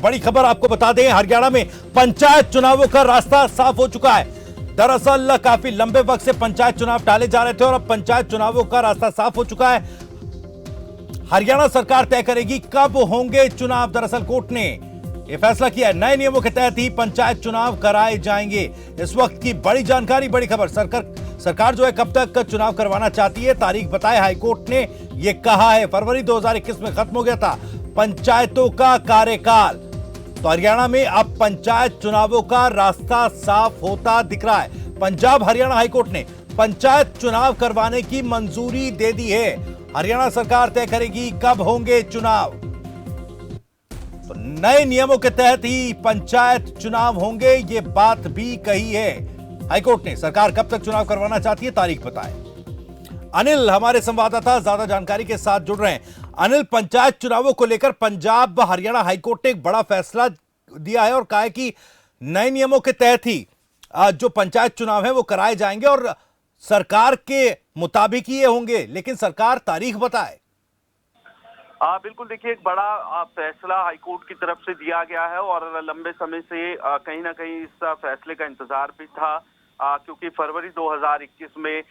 बड़ी खबर आपको बता दें, हरियाणा में पंचायत चुनावों का रास्ता साफ हो चुका है। दरअसल काफी लंबे वक्त से पंचायत चुनाव टाले जा रहे थे और अब पंचायत चुनावों का रास्ता साफ हो चुका है। हरियाणा सरकार तय करेगी कब होंगे चुनाव। दरअसल कोर्ट ने यह फैसला किया है, नए नियमों के तहत ही पंचायत चुनाव कराए जाएंगे। इस वक्त की बड़ी जानकारी, बड़ी खबर, सरकार जो है कब तक चुनाव करवाना चाहती है, तारीख बताए हाईकोर्ट ने यह कहा है। फरवरी 2021 में खत्म हो गया था पंचायतों का कार्यकाल, तो हरियाणा में अब पंचायत चुनावों का रास्ता साफ होता दिख रहा है। पंजाब हरियाणा हाईकोर्ट ने पंचायत चुनाव करवाने की मंजूरी दे दी है। हरियाणा सरकार तय करेगी कब होंगे चुनाव। तो नए नियमों के तहत ही पंचायत चुनाव होंगे, ये बात भी कही है हाईकोर्ट ने। सरकार कब तक चुनाव करवाना चाहती है, तारीख बताए। अनिल हमारे संवाददाता ज्यादा जानकारी के साथ जुड़ रहे हैं। अनिल, पंचायत चुनावों को लेकर पंजाब हरियाणा हाईकोर्ट ने एक बड़ा फैसला दिया है और कहा है कि नए नियमों के तहत ही जो पंचायत चुनाव है वो कराए जाएंगे और सरकार के मुताबिक ही ये होंगे, लेकिन सरकार तारीख बताए। बिल्कुल, देखिए, एक बड़ा फैसला हाईकोर्ट की तरफ से दिया गया है और लंबे समय से कहीं ना कहीं इस फैसले का इंतजार भी था, क्योंकि फरवरी 2021 में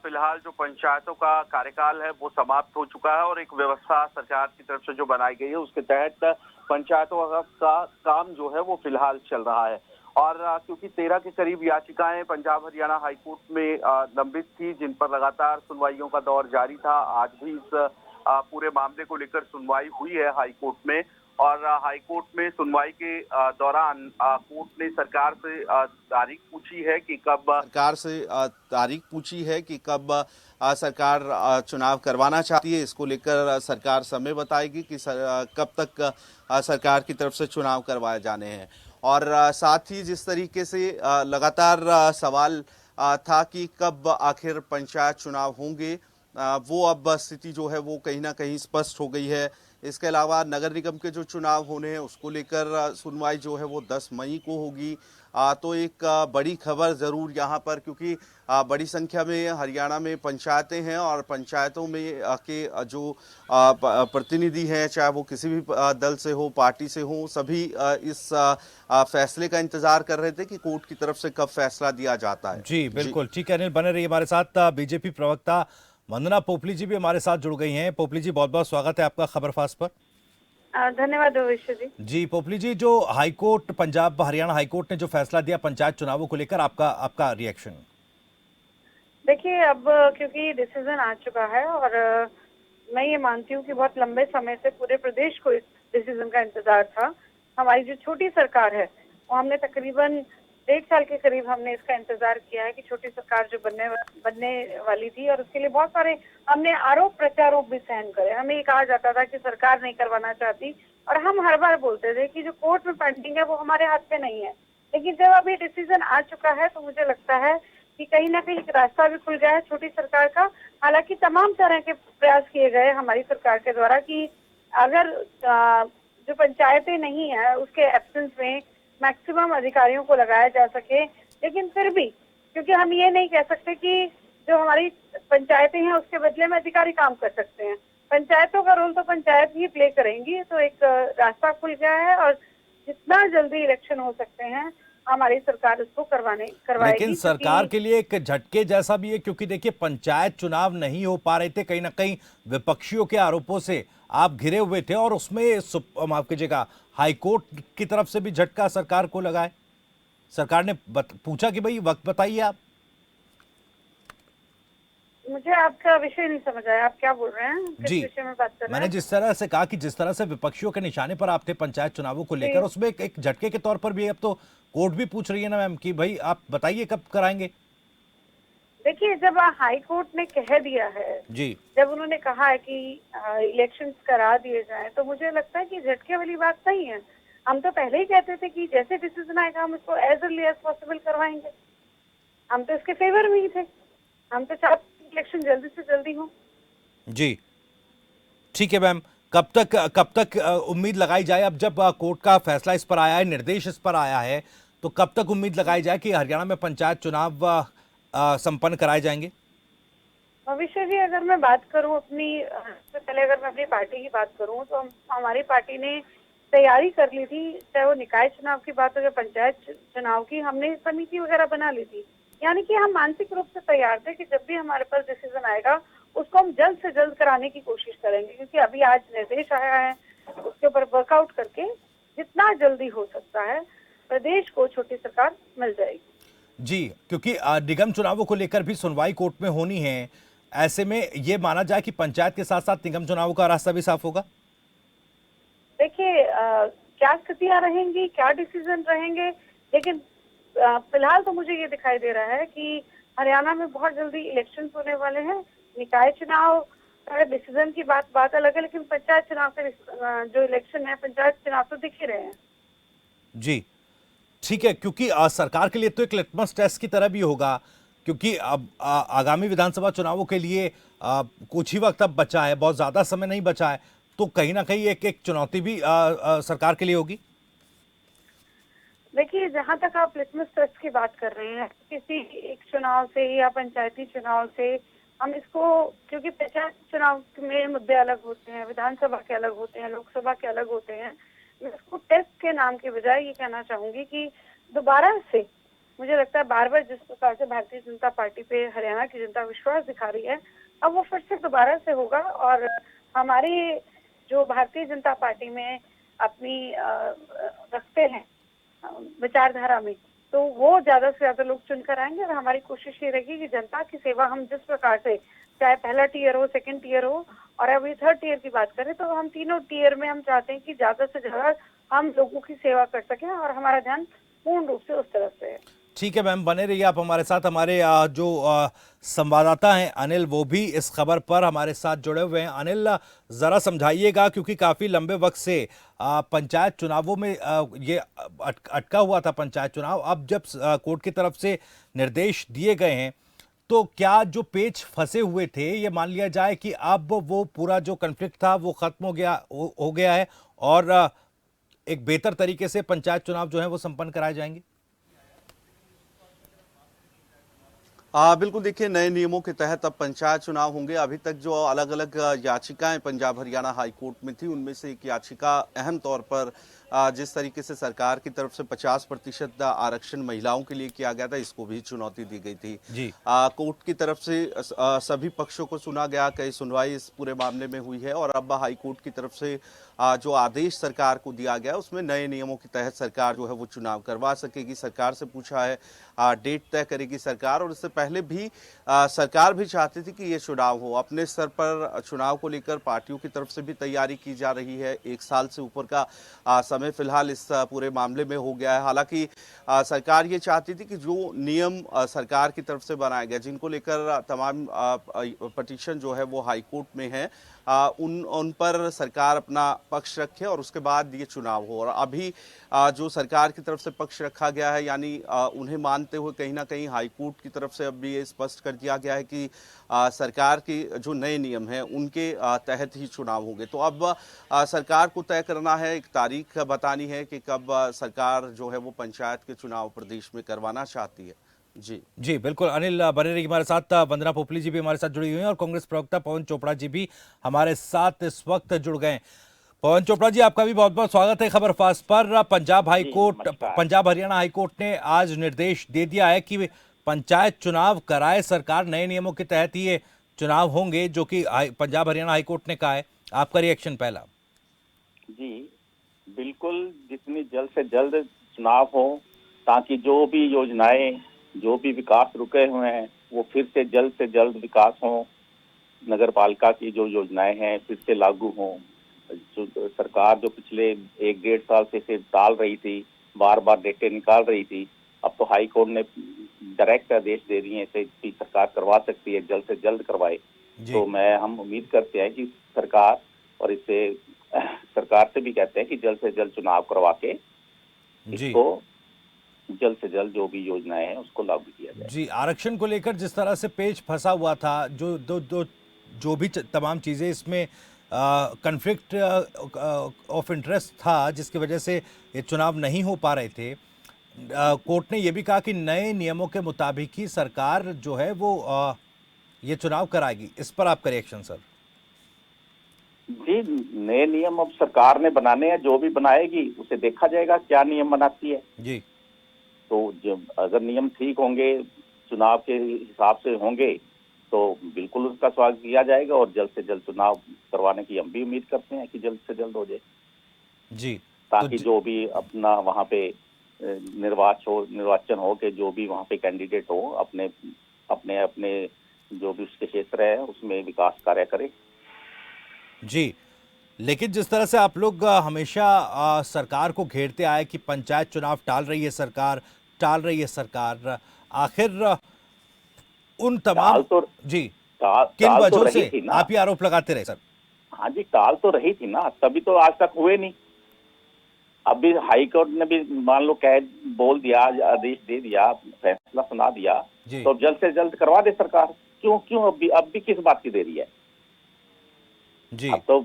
फिलहाल जो पंचायतों का कार्यकाल है वो समाप्त हो चुका है और एक व्यवस्था सरकार की तरफ से जो बनाई गई है उसके तहत पंचायतों का काम जो है वो फिलहाल चल रहा है। और क्योंकि 13 के करीब याचिकाएं पंजाब हरियाणा हाईकोर्ट में लंबित थी, जिन पर लगातार सुनवाइयों का दौर जारी था। आज भी इस पूरे मामले को लेकर सुनवाई हुई है हाईकोर्ट में और हाईकोर्ट में सुनवाई के दौरान कोर्ट ने सरकार से तारीख पूछी है कि कब सरकार चुनाव करवाना चाहती है। इसको लेकर सरकार समय बताएगी कि कब तक सरकार की तरफ से चुनाव करवाए जाने हैं। और साथ ही जिस तरीके से लगातार सवाल था कि कब आखिर पंचायत चुनाव होंगे, वो अब स्थिति जो है वो कहीं ना कहीं स्पष्ट हो गई है। इसके अलावा नगर निगम के जो चुनाव होने हैं उसको लेकर सुनवाई जो है वो 10 मई को होगी। तो एक बड़ी खबर ज़रूर यहाँ पर, क्योंकि बड़ी संख्या में हरियाणा में पंचायतें हैं और पंचायतों में के जो प्रतिनिधि हैं, चाहे वो किसी भी दल से हो, पार्टी से हो, सभी इस फैसले का इंतजार कर रहे थे कि कोर्ट की तरफ से कब फैसला दिया जाता है। जी बिल्कुल, ठीक है अनिल, बने रहिए हमारे साथ। बीजेपी प्रवक्ता वंदना पोपली जी भी हमारे साथ जुड़ गई हैं। पोपली जी, बहुत बहुत स्वागत है आपका खबरफास्ट पर। धन्यवाद भविष्य जी। जी पोपली जी, जो हाईकोर्ट, पंजाब हरियाणा हाईकोर्ट ने जो फैसला दिया पंचायत चुनावों को लेकर, आपका रिएक्शन? देखिए, अब क्योंकि डिसीजन आ चुका है और मैं ये मानती हूँ कि बहुत लंबे समय से पूरे प्रदेश को इस डिसीजन का इंतजार था। हमारी जो छोटी सरकार है वो हमने तकरीबन 1.5 साल के करीब हमने इसका इंतजार किया है कि छोटी सरकार जो बनने वाली थी, और उसके लिए बहुत सारे हमने आरोप प्रत्यारोप भी सहन करे। हमें ये कहा जाता था कि सरकार नहीं करवाना चाहती और हम हर बार बोलते थे कि जो कोर्ट में पेंडिंग है वो हमारे हाथ पे नहीं है। लेकिन जब अभी डिसीजन आ चुका है तो मुझे लगता है कि कहीं ना कहीं एक रास्ता भी खुल गया है छोटी सरकार का। हालांकि तमाम तरह के प्रयास किए गए हमारी सरकार के द्वारा कि अगर जो पंचायतें नहीं है उसके एब्सेंस में मैक्सिमम अधिकारियों को लगाया जा सके। लेकिन फिर भी, क्योंकि हम ये नहीं कह सकते कि जो हमारी पंचायतें हैं उसके बदले में अधिकारी काम कर सकते हैं। पंचायतों का रोल तो पंचायत ही प्ले करेंगी। तो एक रास्ता खुल गया है और जितना जल्दी इलेक्शन हो सकते हैं हमारी सरकार उसको करवाएगी। लेकिन सरकार के लिए एक झटके जैसा भी है, क्योंकि देखिए पंचायत चुनाव नहीं हो पा रहे थे, कहीं ना कहीं विपक्षियों के आरोपों से आप घिरे हुए थे और उसमें माफ कीजिएगा हाईकोर्ट की तरफ से भी झटका सरकार को लगा है। सरकार ने पूछा कि भाई वक्त बताइए आप। मुझे आपका विषय नहीं समझ आया, आप क्या बोल रहे हैं, किस विषय में बात कर रहे हैं? मैंने जिस तरह से कहा कि जिस तरह से विपक्षियों के निशाने पर आप थे पंचायत चुनावों को लेकर, उसमें एक झटके के तौर पर भी अब तो कोर्ट भी पूछ रही है ना मैम कि भाई आप बताइए कब कराएंगे। देखिए, जब हाई कोर्ट ने कह दिया है जी, जब उन्होंने कहा है कि इलेक्शंस करा दिए जाएं, तो मुझे लगता है कि झटके वाली बात नहीं है। हम तो पहले ही कहते थे कि जैसे डिसीजन आएगा हम इसको एज अर्ली एज पॉसिबल करवाएंगे। हम तो इसके फेवर में ही थे। हम तो चाहते इलेक्शन जल्दी से जल्दी हो। जी ठीक है मैम, कब तक उम्मीद लगाई जाए? अब जब कोर्ट का फैसला इस पर आया है, निर्देश इस पर आया है, तो कब तक उम्मीद लगाई जाए कि हरियाणा में पंचायत चुनाव संपन्न कराए जाएंगे? भविष्य जी, अगर मैं बात करूं अपनी, पहले अगर मैं अपनी पार्टी की बात करूं तो हमारी पार्टी ने तैयारी कर ली थी, चाहे वो निकाय चुनाव की बात हो या पंचायत चुनाव की, हमने समिति वगैरह बना ली थी। यानी कि हम मानसिक रूप से तैयार थे कि जब भी हमारे पास डिसीजन आएगा उसको हम जल्द से जल्द कराने की कोशिश करेंगे, क्योंकि अभी आज निर्देश आया है, उसके ऊपर वर्कआउट करके जितना जल्दी हो सकता है प्रदेश को छोटी सरकार मिल जाएगी। जी, क्योंकि निगम चुनावों को लेकर भी सुनवाई कोर्ट में होनी है, ऐसे में ये माना जाए कि पंचायत के साथ साथ निगम चुनावों का रास्ता भी साफ होगा। देखिए क्या स्थितियां रहेंगी, क्या डिसीजन रहेंगे, लेकिन फिलहाल तो मुझे ये दिखाई दे रहा है कि हरियाणा में बहुत जल्दी इलेक्शन होने वाले हैं। निकाय चुनाव का डिसीजन की बात अलग है, लेकिन पंचायत चुनाव के जो इलेक्शन है, पंचायत चुनाव तो दिख ही रहे हैं। जी, ठीक है, क्योंकि सरकार के लिए तो एक लिटमस टेस्ट की तरह भी होगा, क्योंकि अब आगामी विधानसभा चुनावों के लिए कुछ ही वक्त अब बचा है, बहुत ज़्यादा समय नहीं बचा है, तो कहीं ना कहीं एक चुनौती भी सरकार के लिए होगी। देखिए, जहां तक आप लिटमस टेस्ट की बात कर रहे हैं, किसी एक चुनाव से या पंचायती चुनाव से हम इसको, क्योंकि पंचायत चुनाव में मुद्दे अलग होते हैं, विधानसभा के अलग होते हैं, लोकसभा के अलग होते हैं, मैं इसको टेस्ट के नाम के बजाय ये कहना चाहूंगी कि दोबारा से मुझे लगता है बार बार जिस प्रकार से भारतीय जनता पार्टी पे हरियाणा की जनता विश्वास दिखा रही है, अब वो फिर से दोबारा से होगा। और हमारी जो भारतीय जनता पार्टी में अपनी रखते हैं विचारधारा में, तो वो ज्यादा से ज्यादा लोग चुनकर आएंगे। और हमारी कोशिश ये रहेगी कि जनता की सेवा हम जिस प्रकार से, चाहे पहला टीयर हो, सेकंड टीयर हो, और अभी थर्ड टीयर की बात करें तो हम तीनों टीयर में हम चाहते हैं कि ज्यादा से ज्यादा हम लोगों की सेवा कर सकें, और हमारा ध्यान पूर्ण रूप से उस तरफ से है। ठीक है मैम, बने रहिए आप हमारे साथ। हमारे जो संवाददाता हैं अनिल, वो भी इस खबर पर हमारे साथ जुड़े हुए हैं। अनिल, ज़रा समझाइएगा, क्योंकि काफ़ी लंबे वक्त से पंचायत चुनावों में ये अटका हुआ था पंचायत चुनाव। अब जब कोर्ट की तरफ से निर्देश दिए गए हैं, तो क्या जो पेच फंसे हुए थे, ये मान लिया जाए कि अब वो पूरा जो कन्फ्लिक्ट था वो खत्म हो गया है और एक बेहतर तरीके से पंचायत चुनाव जो है वो संपन्न कराए जाएंगे? बिल्कुल, देखिए, नए नियमों के तहत अब पंचायत चुनाव होंगे। अभी तक जो अलग अलग याचिकाएं पंजाब हरियाणा हाई कोर्ट में थी, उनमें से एक याचिका अहम तौर पर जिस तरीके से सरकार की तरफ से 50% आरक्षण महिलाओं के लिए किया गया था, इसको भी चुनौती दी गई थी। जी। कोर्ट की तरफ से सभी पक्षों को सुना गया, कई सुनवाई इस पूरे मामले में हुई है, और अब हाई कोर्ट की तरफ से जो आदेश सरकार को दिया गया, उसमें नए नियमों के तहत सरकार जो है वो चुनाव करवा सकेगी। सरकार से पूछा है, डेट तय करेगी सरकार, और इससे पहले भी सरकार भी चाहती थी कि ये चुनाव हो। अपने स्तर पर चुनाव को लेकर पार्टियों की तरफ से भी तैयारी की जा रही है। 1 साल से ऊपर का समय फिलहाल इस पूरे मामले में हो गया है। हालांकि सरकार ये चाहती थी कि जो नियम सरकार की तरफ से बनाए गए, जिनको लेकर तमाम पटिशन जो है वो हाई कोर्ट में है, उन पर सरकार अपना पक्ष रखे और उसके बाद ये चुनाव हो। और अभी जो सरकार की तरफ से पक्ष रखा गया है, यानी उन्हें मानते हुए कहीं ना कहीं हाई कोर्ट की तरफ से अब भी ये स्पष्ट कर दिया गया है कि सरकार के जो नए नियम हैं उनके तहत ही चुनाव होंगे। तो अब सरकार को तय करना है, एक तारीख बतानी है कि कब सरकार जो है वो पंचायत के चुनाव प्रदेश में करवाना चाहती है। जी बिल्कुल अनिल, बने रहिए हमारे साथ। वंदना पोपली जी भी हमारे साथ जुड़ी हुई हैं और कांग्रेस प्रवक्ता पवन चोपड़ा जी भी हमारे साथ इस वक्त जुड़ गए। पवन चोपड़ा जी, आपका भी बहुत बहुत स्वागत है खबर फास्ट पर। पंजाब हरियाणा हाई कोर्ट ने आज निर्देश दे दिया है कि पंचायत चुनाव कराए सरकार, नए नियमों के तहत ही ये चुनाव होंगे, जो कि पंजाब हरियाणा हाई कोर्ट ने कहा है। आपका रिएक्शन पहला? जी बिल्कुल, जितनी जल्द से जल्द चुनाव हो, ताकि जो भी योजनाएं, जो भी विकास रुके हुए हैं, वो फिर से जल्द विकास हो। नगर पालिका की जो योजनाएं हैं फिर से लागू हों। जो सरकार जो पिछले 1-1.5 साल से इसे टाल रही थी, बार बार डेटे निकाल रही थी, अब तो हाई कोर्ट ने डायरेक्ट आदेश दे दिए हैं, इसे भी सरकार करवा सकती है, जल्द से जल्द करवाए। तो हम उम्मीद करते हैं कि सरकार, और इससे सरकार से भी कहते हैं कि जल्द से जल्द चुनाव करवा के इसको जल्द से जल्द जो भी योजनाएं हैं उसको लागू किया जाए। जी, आरक्षण को लेकर जिस तरह से पेच फंसा हुआ था, जो भी तमाम चीजें इसमें कन्फ्लिक्ट ऑफ इंटरेस्ट था, जिसकी वजह से ये चुनाव नहीं हो पा रहे थे, कोर्ट ने यह भी कहा कि नए नियमों के मुताबिक ही सरकार जो है वो ये चुनाव कराएगी। इस पर आपका रिएक्शन सर? जी, नए नियम अब सरकार ने बनाने हैं, जो भी बनाएगी उसे देखा जाएगा क्या नियम बनाती है। जी तो जब अगर नियम ठीक होंगे, चुनाव के हिसाब से होंगे, तो बिल्कुल उसका स्वागत किया जाएगा और जल्द से जल्द चुनाव करवाने की हम भी उम्मीद करते हैं कि जल्द से जल्द हो जाए, जी ताकि जो भी अपना वहाँ पे निर्वाचन हो के जो भी वहाँ पे कैंडिडेट हो अपने अपने अपने जो भी उसके क्षेत्र है उसमें विकास कार्य करे। जी। लेकिन जिस तरह से आप लोग हमेशा सरकार को घेरते आए कि पंचायत चुनाव टाल रही है सरकार, टाल रही है सरकार, आखिर उन टाल तमाम तो जी टाल किन टाल तो वजहों रही से थी ना। आप ये आरोप लगाते रहे सर? हाँ जी, टाल तो रही थी ना, तभी तो आज तक हुए नहीं। अभी हाई कोर्ट ने भी मान लो कह बोल दिया, आदेश दे दिया, फैसला सुना दिया, जी तो अब जल्द से जल्द करवा दे सरकार। क्यों क्यों अब भी किस बात की देरी है? जी अब तो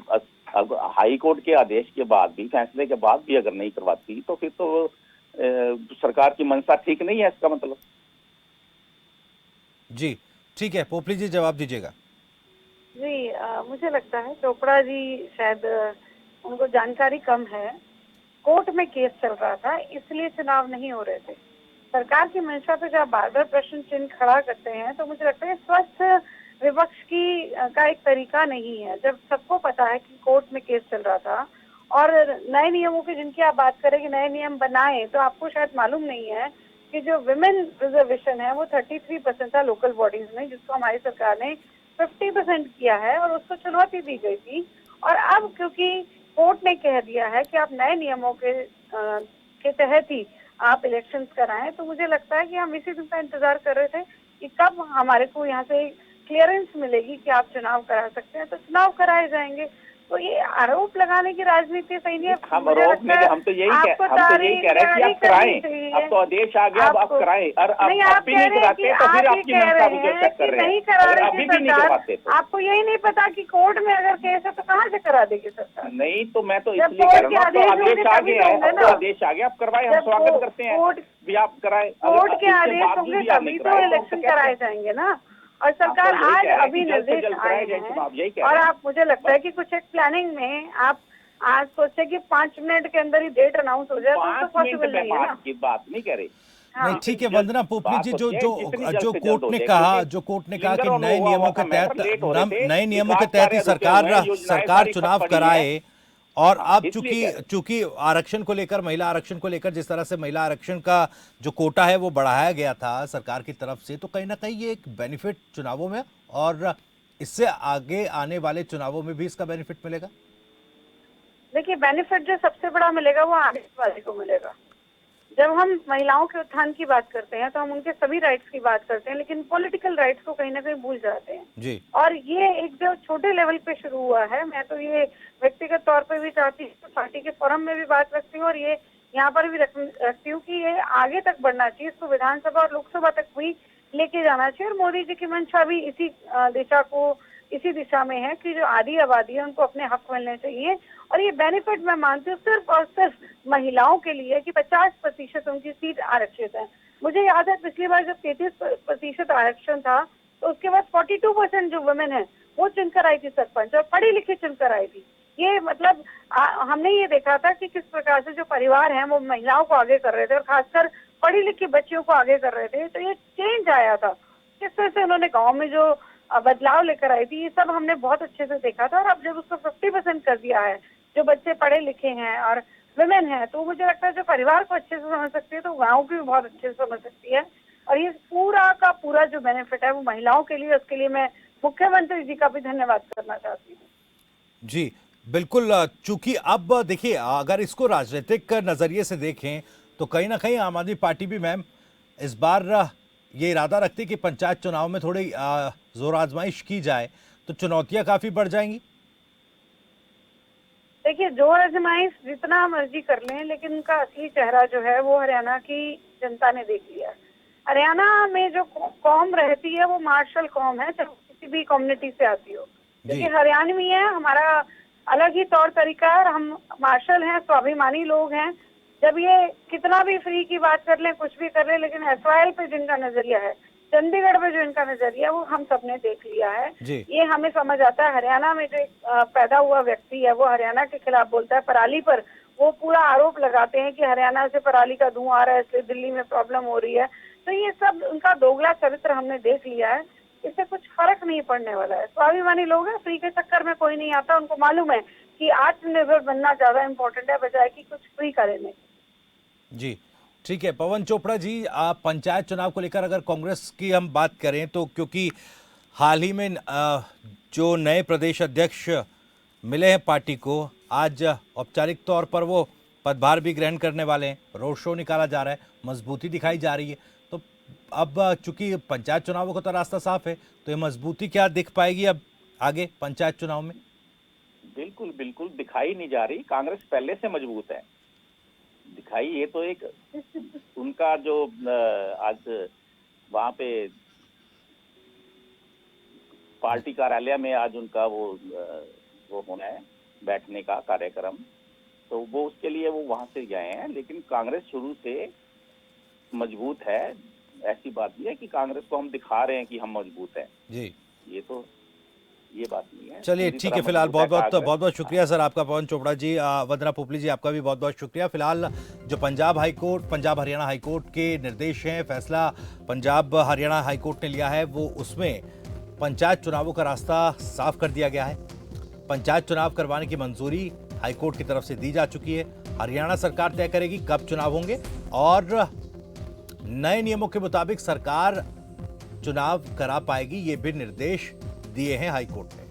अब हाई कोर्ट के आदेश के बाद भी, फैसले के बाद भी अगर नहीं करवाती तो फिर तो सरकार की मंशा ठीक नहीं है, इसका मतलब। जी ठीक है, पोपली जी जवाब दीजिएगा। जी मुझे लगता है चोपड़ा जी शायद उनको जानकारी कम है। कोर्ट में केस चल रहा था इसलिए चुनाव नहीं हो रहे थे। सरकार की मंशा पे जब बार बार प्रश्न चिन्ह खड़ा करते हैं तो मुझे लगता है स्वस्थ विपक्ष की का एक तरीका नहीं है। जब सबको पता है कि कोर्ट में केस चल रहा था और नए नियमों की जिनकी आप बात करें कि नए नियम बनाए, तो आपको शायद मालूम नहीं है कि जो विमेन रिजर्वेशन है वो 33% था लोकल बॉडीज में, जिसको हमारी सरकार ने 50% किया है और उसको चुनौती दी गई थी। और अब क्योंकि कोर्ट ने कह दिया है कि आप नए नियमों के तहत ही आप इलेक्शंस कराएं, तो मुझे लगता है कि हम इसी दिन का इंतजार कर रहे थे कि कब हमारे को यहाँ से क्लियरेंस मिलेगी कि आप चुनाव करा सकते हैं, तो चुनाव कराए जाएंगे। तो ये आरोप लगाने की राजनीति सही नहीं है। हम आरोप नहीं, हम तो यही कह रहे हैं कि आप कराएं। अब तो आदेश आ गया, अब आप कराएं। और अब भी नहीं कराते तो फिर आपकी मंशा को क्यों चेक कर रहे हैं? अगर अभी भी नहीं करवाते तो आपको यही नहीं पता कि कोर्ट में अगर केस है तो कहाँ से करा देगी सरकार? नहीं, तो मैं तो इसलिए कह रहा हूँ, अब तो आदेश आ गया है, अब तो आदेश आ गया, अब करवाए, हम स्वागत करते हैं भी आप कराए। कोर्ट के आदेश होंगे तभी तो इलेक्शन कराए जाएंगे ना। और सरकार आज अभी निर्देश आए हैं और आप, मुझे लगता है कि कुछ एक प्लानिंग में आप आज सोचे कि 5 मिनट के अंदर ही डेट अनाउंस हो जाए, तो पॉसिबल नहीं है ना। की बात नहीं करे। नहीं ठीक है वंदना पोपली जी, जो कोर्ट ने कहा कि नए नियमों के तहत ही सरकार चुनाव कराए। और अब चूंकि आरक्षण को लेकर, महिला आरक्षण को लेकर जिस तरह से महिला आरक्षण का जो कोटा है वो बढ़ाया गया था सरकार की तरफ से, तो कहीं ना कहीं ये एक बेनिफिट चुनावों में और इससे आगे आने वाले चुनावों में भी इसका बेनिफिट मिलेगा। देखिए, बेनिफिट जो सबसे बड़ा मिलेगा वो आगे वाले को मिलेगा। जब हम महिलाओं के उत्थान की बात करते हैं तो हम उनके सभी राइट्स की बात करते हैं, लेकिन पॉलिटिकल राइट्स को कहीं ना कहीं भूल जाते हैं जी। और ये एक जो छोटे लेवल पे शुरू हुआ है, मैं तो ये व्यक्तिगत तौर पे भी चाहती हूँ, पार्टी के फोरम में भी बात रखती हूँ और ये यहाँ पर भी रखती हूँ कि ये आगे तक बढ़ना चाहिए, इसको विधानसभा और लोकसभा तक भी लेके जाना चाहिए। और मोदी जी की मंशा भी इसी दिशा में है कि जो आधी आबादी है उनको अपने हक मिलने चाहिए। और ये बेनिफिट मैं मानती हूँ सिर्फ और सिर्फ महिलाओं के लिए कि 50% उनकी सीट आरक्षित है। मुझे याद है पिछली बार जब 33% आरक्षण था तो उसके बाद 42% जो वुमेन है वो चुनकर आई थी सरपंच, और पढ़ी लिखी चुनकर आई थी। ये मतलब हमने ये देखा था कि किस प्रकार से जो परिवार हैं वो महिलाओं को आगे कर रहे थे और खासकर पढ़ी लिखी बच्चियों को आगे कर रहे थे। तो ये चेंज आया था, किस तरह से उन्होंने गाँव में जो बदलाव लेकर आई थी, ये सब हमने बहुत अच्छे से देखा था। और अब जब उसको 50% कर दिया है, जो बच्चे पढ़े लिखे हैं और विमेन है, तो मुझे लगता है जो परिवार को अच्छे से समझ सकती है तो गाँव की भी बहुत अच्छे से समझ सकती है। और ये पूरा का पूरा जो बेनिफिट है वो महिलाओं के लिए, उसके लिए मैं मुख्यमंत्री जी का भी धन्यवाद करना चाहती हूँ। जी बिल्कुल, चूंकि अब देखिए अगर इसको राजनीतिक नजरिए से देखें तो कहीं ना कहीं आम आदमी पार्टी भी मैम इस बार ये इरादा रखती है कि पंचायत चुनाव में थोड़ी जोर आजमाइश की जाए, तो चुनौतियां काफी बढ़ जाएंगी। देखिए, जोर आजमाइश जितना मर्जी कर लें, लेकिन उनका असली चेहरा जो है वो हरियाणा की जनता ने देख लिया। हरियाणा में जो कौम रहती है वो मार्शल कौम है, चाहे किसी भी कम्युनिटी से आती हो, क्योंकि हरियाणवी है, हमारा अलग ही तौर तरीका है और हम मार्शल हैं, स्वाभिमानी लोग हैं। जब ये कितना भी फ्री की बात कर लें, कुछ भी कर लें, लेकिन एसवाईएल पे जिनका नजरिया है चंडीगढ़ में जो इनका नजरिया है वो हम सबने देख लिया है। जी। ये हमें समझ आता है। हरियाणा में जो एक पैदा हुआ व्यक्ति है वो हरियाणा के खिलाफ बोलता है, पराली पर वो पूरा आरोप लगाते हैं कि हरियाणा से पराली का धुआं आ रहा है इसलिए दिल्ली में प्रॉब्लम हो रही है। तो ये सब उनका दोगला चरित्र हमने देख लिया है, इससे कुछ फर्क नहीं पड़ने वाला है। स्वाभिमानी लोग हैं, फ्री के चक्कर में कोई नहीं आता। उनको मालूम है कि आत्मनिर्भर बनना ज्यादा इम्पोर्टेंट है बजाय कि कुछ फ्री करे नहीं। जी ठीक है। पवन चोपड़ा जी, आप पंचायत चुनाव को लेकर अगर कांग्रेस की हम बात करें तो क्योंकि हाल ही में जो नए प्रदेश अध्यक्ष मिले हैं पार्टी को, आज औपचारिक तौर पर वो पदभार भी ग्रहण करने वाले हैं, रोड शो निकाला जा रहा है, मजबूती दिखाई जा रही है। तो अब चूंकि पंचायत चुनावों का तो रास्ता साफ है, तो ये मजबूती क्या दिख पाएगी अब आगे पंचायत चुनाव में? बिल्कुल बिल्कुल दिखाई नहीं जा रही। कांग्रेस पहले से मजबूत है। दिखाई ये तो एक उनका जो आज वहां पे पार्टी कार्यालय में आज उनका वो होना है बैठने का कार्यक्रम, तो वो उसके लिए वो वहां से गए हैं। लेकिन कांग्रेस शुरू से मजबूत है। ऐसी बात नहीं है कि कांग्रेस को हम दिखा रहे हैं कि हम मजबूत हैं। जी, ये बात नहीं है। चलिए ठीक है। फिलहाल बहुत बहुत शुक्रिया सर आपका, पवन चोपड़ा जी। वंदना पोपली जी, आपका भी बहुत बहुत शुक्रिया। फिलहाल जो पंजाब हरियाणा हाईकोर्ट के निर्देश हैं, फैसला पंजाब हरियाणा हाईकोर्ट ने लिया है, वो उसमें पंचायत चुनावों का रास्ता साफ कर दिया गया है। पंचायत चुनाव करवाने की मंजूरी हाईकोर्ट की तरफ से दी जा चुकी है। हरियाणा सरकार तय करेगी कब चुनाव होंगे और नए नियमों के मुताबिक सरकार चुनाव करा पाएगी, ये भी निर्देश दिए हैं हाईकोर्ट ने।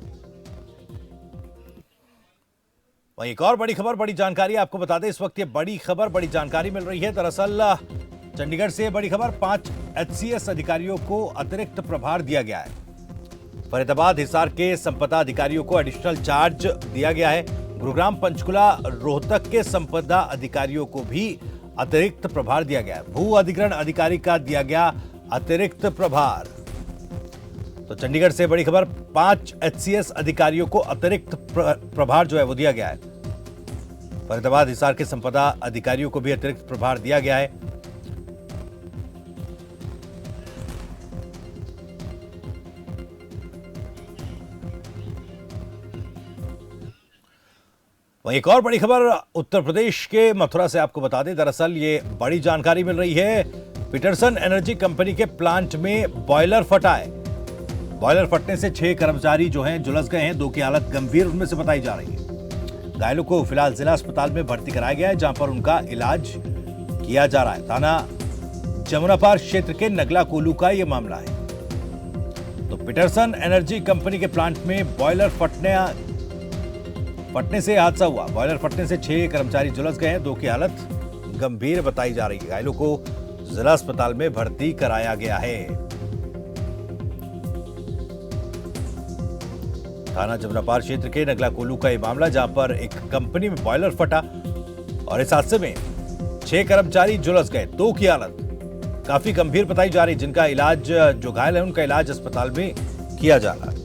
वहीं एक और बड़ी खबर, बड़ी जानकारी आपको बता दें। इस वक्त ये बड़ी खबर, बड़ी जानकारी मिल रही है। दरअसल चंडीगढ़ से बड़ी खबर, 5 HCS अधिकारियों को अतिरिक्त प्रभार दिया गया है। फरीदाबाद हिसार के संपदा अधिकारियों को एडिशनल चार्ज दिया गया है। गुरुग्राम, पंचकुला, रोहतक के संपदा अधिकारियों को भी अतिरिक्त प्रभार दिया गया है। भू अधिग्रहण अधिकारी का दिया गया अतिरिक्त प्रभार। तो चंडीगढ़ से बड़ी खबर, 5 HCS अधिकारियों को अतिरिक्त प्रभार जो है वो दिया गया है। फरीदाबाद हिसार के संपदा अधिकारियों को भी अतिरिक्त प्रभार दिया गया है। वहीं एक और बड़ी खबर उत्तर प्रदेश के मथुरा से आपको बता दें। दरअसल ये बड़ी जानकारी मिल रही है, पीटरसन एनर्जी कंपनी के प्लांट में बॉयलर फटा है। बॉयलर फटने से 6 कर्मचारी जो हैं झुलस गए हैं, 2 की हालत गंभीर उनमें से बताई जा रही है। घायलों को फिलहाल जिला अस्पताल में भर्ती कराया गया है, जहां पर उनका इलाज किया जा रहा है। थाना जमुनापार क्षेत्र के नगला कोलू का यह मामला है। तो पीटरसन एनर्जी कंपनी के प्लांट में बॉयलर फटने से हादसा हुआ। बॉयलर फटने से 6 कर्मचारी झुलस गए हैं, 2 की हालत गंभीर बताई जा रही है। घायलों को जिला अस्पताल में भर्ती कराया गया है। थाना जमुनापार क्षेत्र के नगला कोलू का यह मामला, जहां पर एक कंपनी में बॉयलर फटा और इस हादसे में 6 कर्मचारी झुलस गए, 2 की हालत काफी गंभीर बताई जा रही है। जिनका इलाज, जो घायल है उनका इलाज अस्पताल में किया जा रहा है।